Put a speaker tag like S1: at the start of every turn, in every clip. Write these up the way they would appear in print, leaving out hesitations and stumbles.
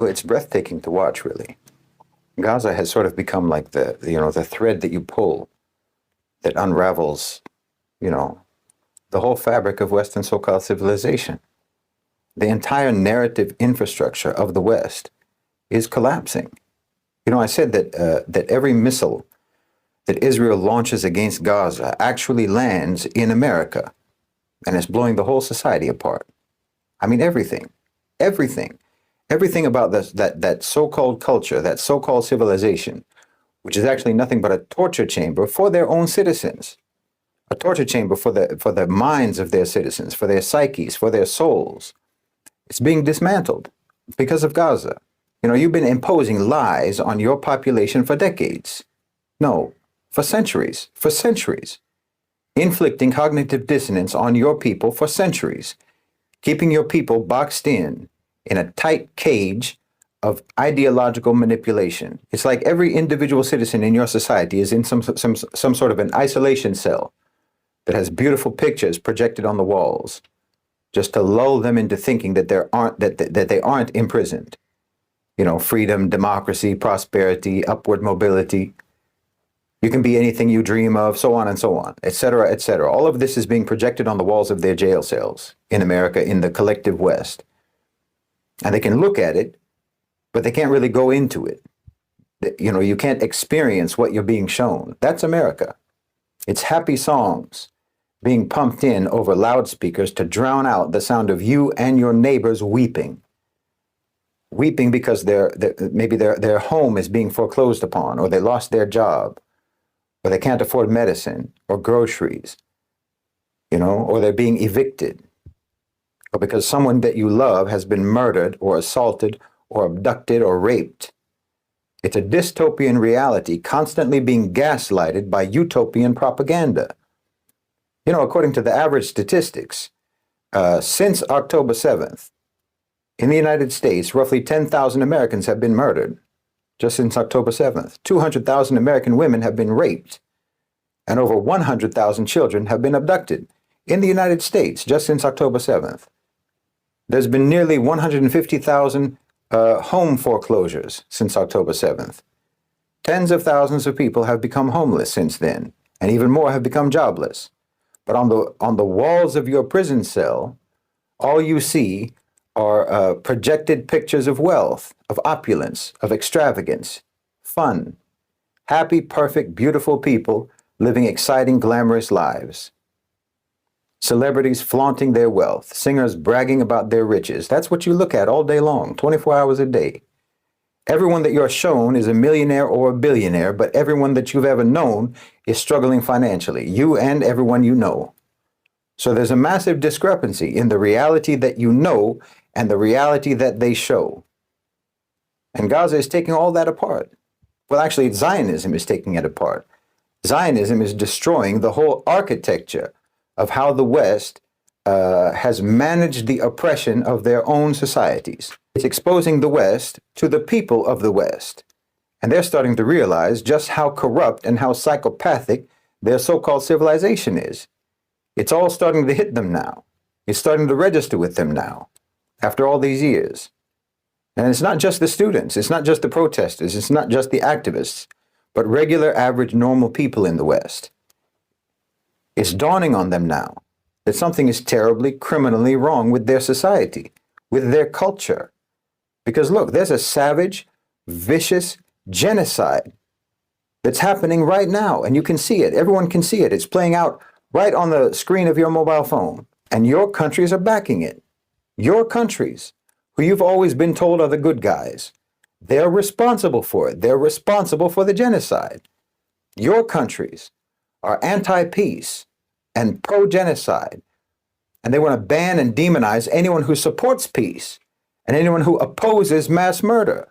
S1: Well, it's breathtaking to watch, really. Gaza has sort of become like the thread that you pull that unravels, you know, the whole fabric of Western so-called civilization. The entire narrative infrastructure of the West is collapsing. I said that every missile that Israel launches against Gaza actually lands in America, and it's blowing the whole society apart. I mean, everything, everything about that so-called culture, that so-called civilization, which is actually nothing but a torture chamber for their own citizens, a torture chamber for the minds of their citizens, for their psyches, for their souls. It's being dismantled because of Gaza. You've been imposing lies on your population for decades. No, for centuries, inflicting cognitive dissonance on your people for centuries, keeping your people boxed in a tight cage of ideological manipulation. It's like every individual citizen in your society is in some sort of an isolation cell that has beautiful pictures projected on the walls, just to lull them into thinking that they aren't imprisoned. Freedom, democracy, prosperity, upward mobility. You can be anything you dream of, so on and so on, et cetera, et cetera. All of this is being projected on the walls of their jail cells in America, in the collective West. And they can look at it, but they can't really go into it. You can't experience what you're being shown. That's America. It's happy songs being pumped in over loudspeakers to drown out the sound of you and your neighbors weeping. Weeping because maybe their home is being foreclosed upon, or they lost their job, or they can't afford medicine or groceries, or they're being evicted, or because someone that you love has been murdered or assaulted or abducted or raped. It's a dystopian reality constantly being gaslighted by utopian propaganda. According to the average statistics, since October 7th, in the United States, roughly 10,000 Americans have been murdered. Just since October 7th, 200,000 American women have been raped, and over 100,000 children have been abducted in the United States just since October 7th. There's been nearly 150,000 home foreclosures since October 7th. Tens of thousands of people have become homeless since then, and even more have become jobless. But on the walls of your prison cell, all you see are projected pictures of wealth, of opulence, of extravagance, fun, happy, perfect, beautiful people living exciting, glamorous lives. Celebrities flaunting their wealth, singers bragging about their riches. That's what you look at all day long, 24 hours a day. Everyone that you're shown is a millionaire or a billionaire, but everyone that you've ever known is struggling financially, you and everyone you know. So there's a massive discrepancy in the reality that you know and the reality that they show. And Gaza is taking all that apart. Well, actually, Zionism is taking it apart. Zionism is destroying the whole architecture of how the West has managed the oppression of their own societies. It's exposing the West to the people of the West. And they're starting to realize just how corrupt and how psychopathic their so-called civilization is. It's all starting to hit them now. It's starting to register with them now, after all these years. And it's not just the students, it's not just the protesters, it's not just the activists, but regular, average, normal people in the West. It's dawning on them now that something is terribly, criminally wrong with their society, with their culture. Because look, there's a savage, vicious genocide that's happening right now, and you can see it. Everyone can see it. It's playing out right on the screen of your mobile phone, and your countries are backing it. Your countries, who you've always been told are the good guys, they're responsible for it. They're responsible for the genocide. Your countries are anti-peace and pro-genocide, and they want to ban and demonize anyone who supports peace and anyone who opposes mass murder.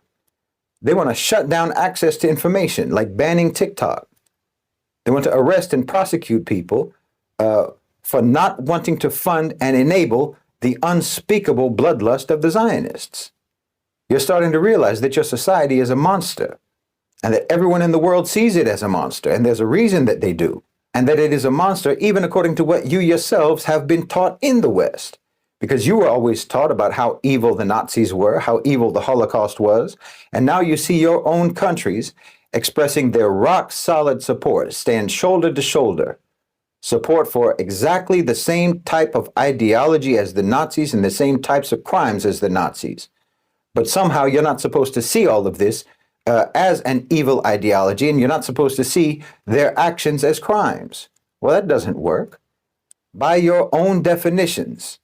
S1: They want to shut down access to information, like banning TikTok. They want to arrest and prosecute people for not wanting to fund and enable the unspeakable bloodlust of the Zionists. You're starting to realize that your society is a monster, and that everyone in the world sees it as a monster, and there's a reason that they do, and that it is a monster even according to what you yourselves have been taught in the West, because you were always taught about how evil the Nazis were, how evil the Holocaust was. And now you see your own countries expressing their rock solid support, stand shoulder to shoulder, support for exactly the same type of ideology as the Nazis and the same types of crimes as the Nazis. But somehow you're not supposed to see all of this as an evil ideology, and you're not supposed to see their actions as crimes. Well, that doesn't work. By your own definitions,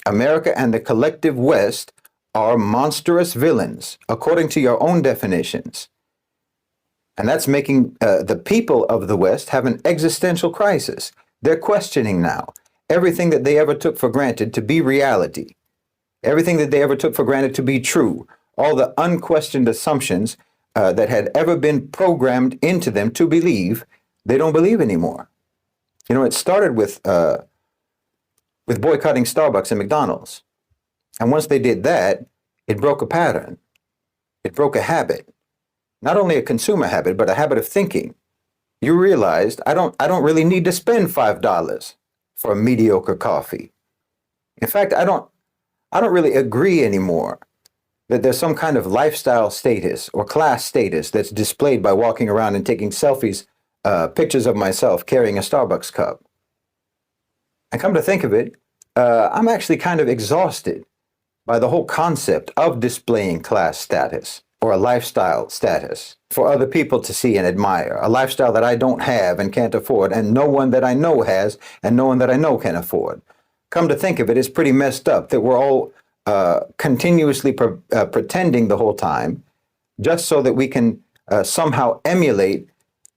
S1: America and the collective West are monstrous villains, according to your own definitions. And that's making the people of the West have an existential crisis. They're questioning now everything that they ever took for granted to be reality, everything that they ever took for granted to be true, all the unquestioned assumptions that had ever been programmed into them to believe, they don't believe anymore. You know, it started with boycotting Starbucks and McDonald's. And once they did that, it broke a pattern. It broke a habit. Not only a consumer habit, but a habit of thinking. You realized, I don't really need to spend $5 for a mediocre coffee. In fact, I don't really agree anymore that there's some kind of lifestyle status or class status that's displayed by walking around and taking selfies, pictures of myself carrying a Starbucks cup. And come to think of it, I'm actually kind of exhausted by the whole concept of displaying class status or a lifestyle status for other people to see and admire, a lifestyle that I don't have and can't afford, and no one that I know has and no one that I know can afford. Come to think of it, it's pretty messed up that we're all continuously pretending the whole time just so that we can somehow emulate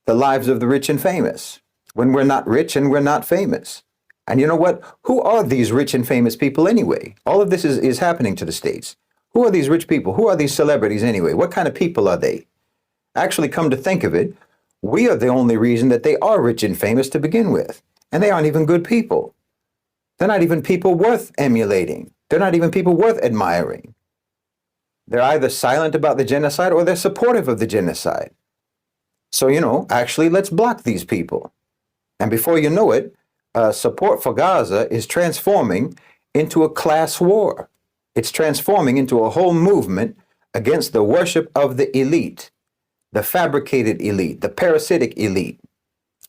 S1: the lives of the rich and famous when we're not rich and we're not famous. And you know what? Who are these rich and famous people anyway? All of this is happening to the States. Who are these rich people? Who are these celebrities anyway? What kind of people are they? Actually, come to think of it, we are the only reason that they are rich and famous to begin with. And they aren't even good people. They're not even people worth emulating. They're not even people worth admiring. They're either silent about the genocide or they're supportive of the genocide. So, you know, actually, let's block these people. And before you know it, support for Gaza is transforming into a class war. It's transforming into a whole movement against the worship of the elite, the fabricated elite, the parasitic elite.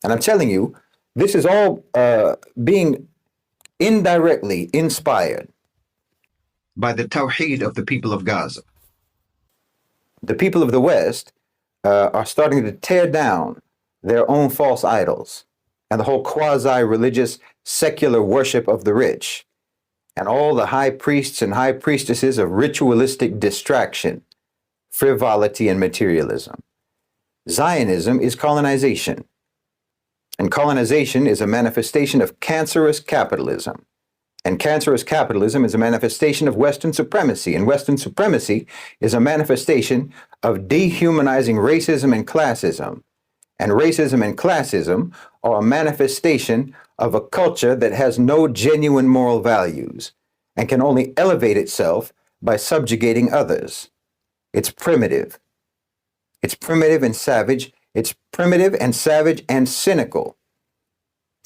S1: And I'm telling you, this is all being indirectly inspired by the tawheed of the people of Gaza. The people of the West are starting to tear down their own false idols and the whole quasi-religious secular worship of the rich and all the high priests and high priestesses of ritualistic distraction, frivolity, and materialism. Zionism is colonization, and colonization is a manifestation of cancerous capitalism. And cancerous capitalism is a manifestation of Western supremacy, and Western supremacy is a manifestation of dehumanizing racism and classism. And racism and classism are a manifestation of a culture that has no genuine moral values and can only elevate itself by subjugating others. It's primitive. It's primitive and savage. It's primitive and savage and cynical.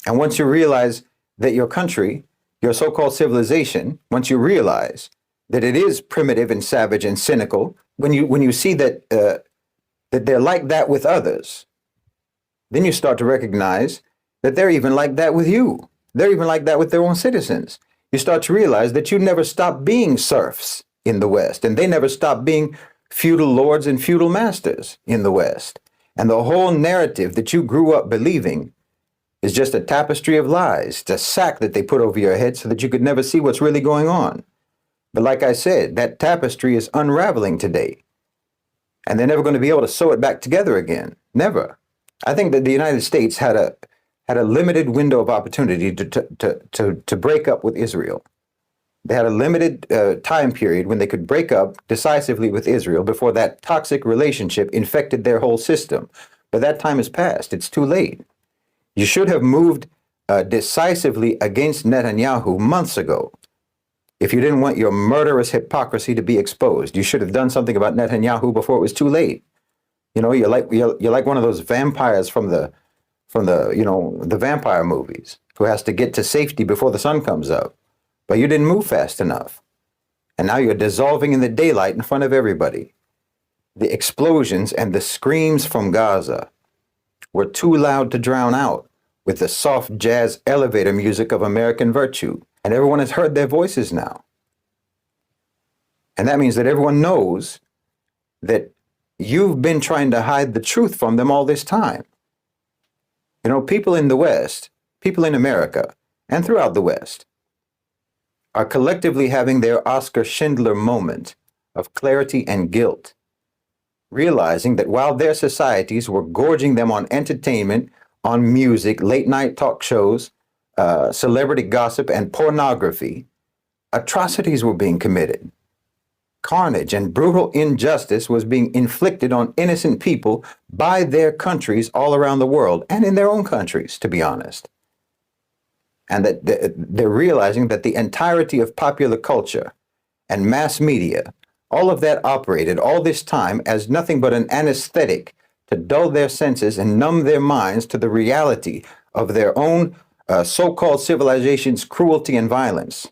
S1: And once you realize that your country, your so-called civilization, once you realize that it is primitive and savage and cynical, when you see that that they're like that with others, then you start to recognize that they're even like that with you. They're even like that with their own citizens. You start to realize that you never stop being serfs in the West, and they never stop being feudal lords and feudal masters in the West. And the whole narrative that you grew up believing is just a tapestry of lies, it's a sack that they put over your head so that you could never see what's really going on. But like I said, that tapestry is unraveling today. And they're never going to be able to sew it back together again. Never. I think that the United States had a limited window of opportunity to break up with Israel. They had a limited time period when they could break up decisively with Israel before that toxic relationship infected their whole system. But that time has passed. It's too late. You should have moved decisively against Netanyahu months ago. If you didn't want your murderous hypocrisy to be exposed, you should have done something about Netanyahu before it was too late. You know, you're like one of those vampires from the vampire movies who has to get to safety before the sun comes up. but you didn't move fast enough. And now you're dissolving in the daylight in front of everybody. The explosions and the screams from Gaza were too loud to drown out with the soft jazz elevator music of American virtue. And everyone has heard their voices now. And that means that everyone knows that you've been trying to hide the truth from them all this time. You know, people in the West, people in America, and throughout the West, are collectively having their Oscar Schindler moment of clarity and guilt, realizing that while their societies were gorging them on entertainment, on music, late night talk shows, celebrity gossip, and pornography, atrocities were being committed. Carnage and brutal injustice was being inflicted on innocent people by their countries all around the world, and in their own countries, to be honest. And that they're realizing that the entirety of popular culture and mass media, all of that operated all this time as nothing but an anesthetic to dull their senses and numb their minds to the reality of their own so-called civilization's cruelty and violence.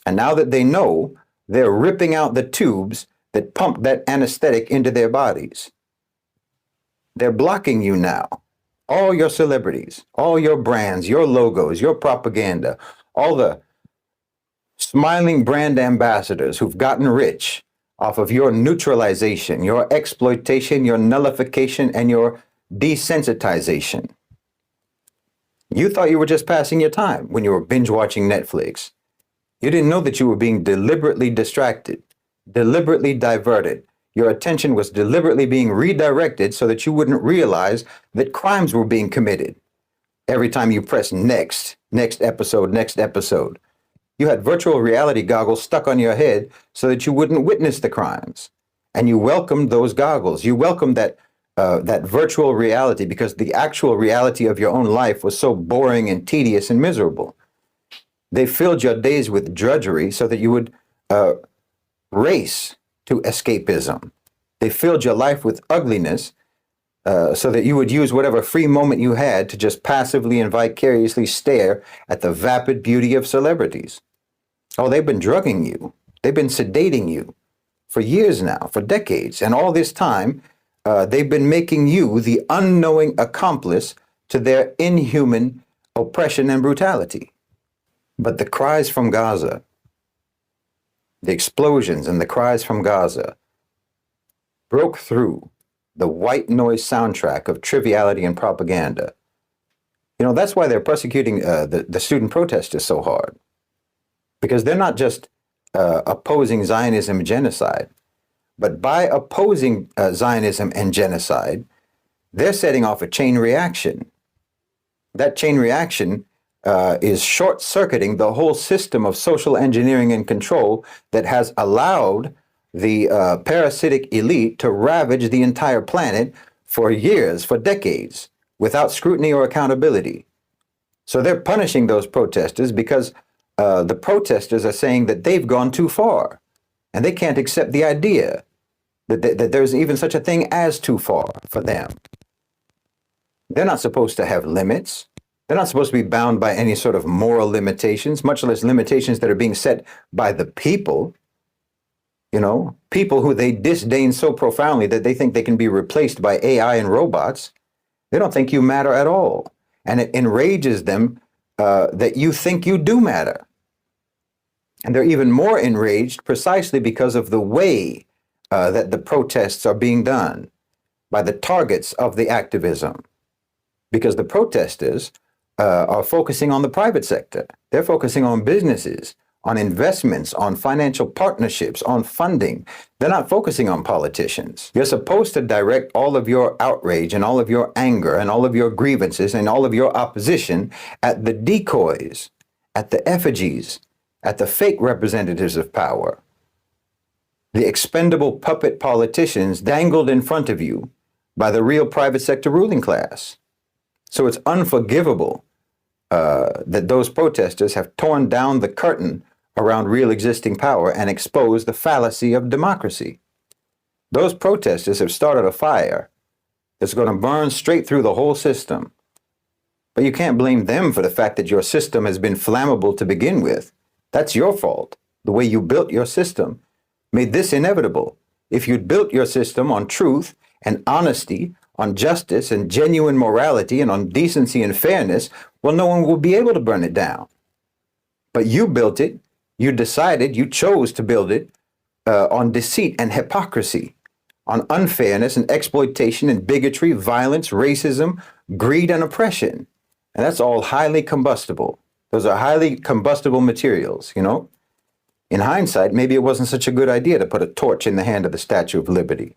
S1: And now that they know, they're ripping out the tubes that pump that anesthetic into their bodies. They're blocking you now. All your celebrities, all your brands, your logos, your propaganda, all the smiling brand ambassadors who've gotten rich off of your neutralization, your exploitation, your nullification, and your desensitization. You thought you were just passing your time when you were binge watching Netflix. You didn't know that you were being deliberately distracted, deliberately diverted. Your attention was deliberately being redirected so that you wouldn't realize that crimes were being committed. Every time you press next episode, next episode, you had virtual reality goggles stuck on your head so that you wouldn't witness the crimes. And you welcomed those goggles. You welcomed that virtual reality because the actual reality of your own life was so boring and tedious and miserable. They filled your days with drudgery so that you would race to escapism. They filled your life with ugliness so that you would use whatever free moment you had to just passively and vicariously stare at the vapid beauty of celebrities. Oh, they've been drugging you. They've been sedating you for years now, for decades. And all this time, they've been making you the unknowing accomplice to their inhuman oppression and brutality. But the cries from Gaza, the explosions and the cries from Gaza broke through the white noise soundtrack of triviality and propaganda. You know, that's why they're persecuting the student protesters so hard. Because they're not just opposing Zionism and genocide, but by opposing Zionism and genocide, they're setting off a chain reaction. That chain reaction is short-circuiting the whole system of social engineering and control that has allowed the parasitic elite to ravage the entire planet for years, for decades, without scrutiny or accountability. So they're punishing those protesters because the protesters are saying that they've gone too far, and they can't accept the idea that there's even such a thing as too far for them. They're not supposed to have limits. They're not supposed to be bound by any sort of moral limitations, much less limitations that are being set by the people. You know, people who they disdain so profoundly that they think they can be replaced by AI and robots. They don't think you matter at all. And it enrages them that you think you do matter. And they're even more enraged precisely because of the way that the protests are being done by the targets of the activism. Because the protesters are focusing on the private sector. They're focusing on businesses, on investments, on financial partnerships, on funding. They're not focusing on politicians. You're supposed to direct all of your outrage and all of your anger and all of your grievances and all of your opposition at the decoys, at the effigies, at the fake representatives of power, the expendable puppet politicians dangled in front of you by the real private sector ruling class. So it's unforgivable that those protesters have torn down the curtain around real existing power and exposed the fallacy of democracy. Those protesters have started a fire that's going to burn straight through the whole system. But you can't blame them for the fact that your system has been flammable to begin with. That's your fault. The way you built your system made this inevitable. If you'd built your system on truth and honesty, on justice and genuine morality, and on decency and fairness, well, no one would be able to burn it down. But you built it. You decided, you chose to build it on deceit and hypocrisy, on unfairness and exploitation and bigotry, violence, racism, greed, and oppression. And that's all highly combustible. Those are highly combustible materials, In hindsight, maybe it wasn't such a good idea to put a torch in the hand of the Statue of Liberty.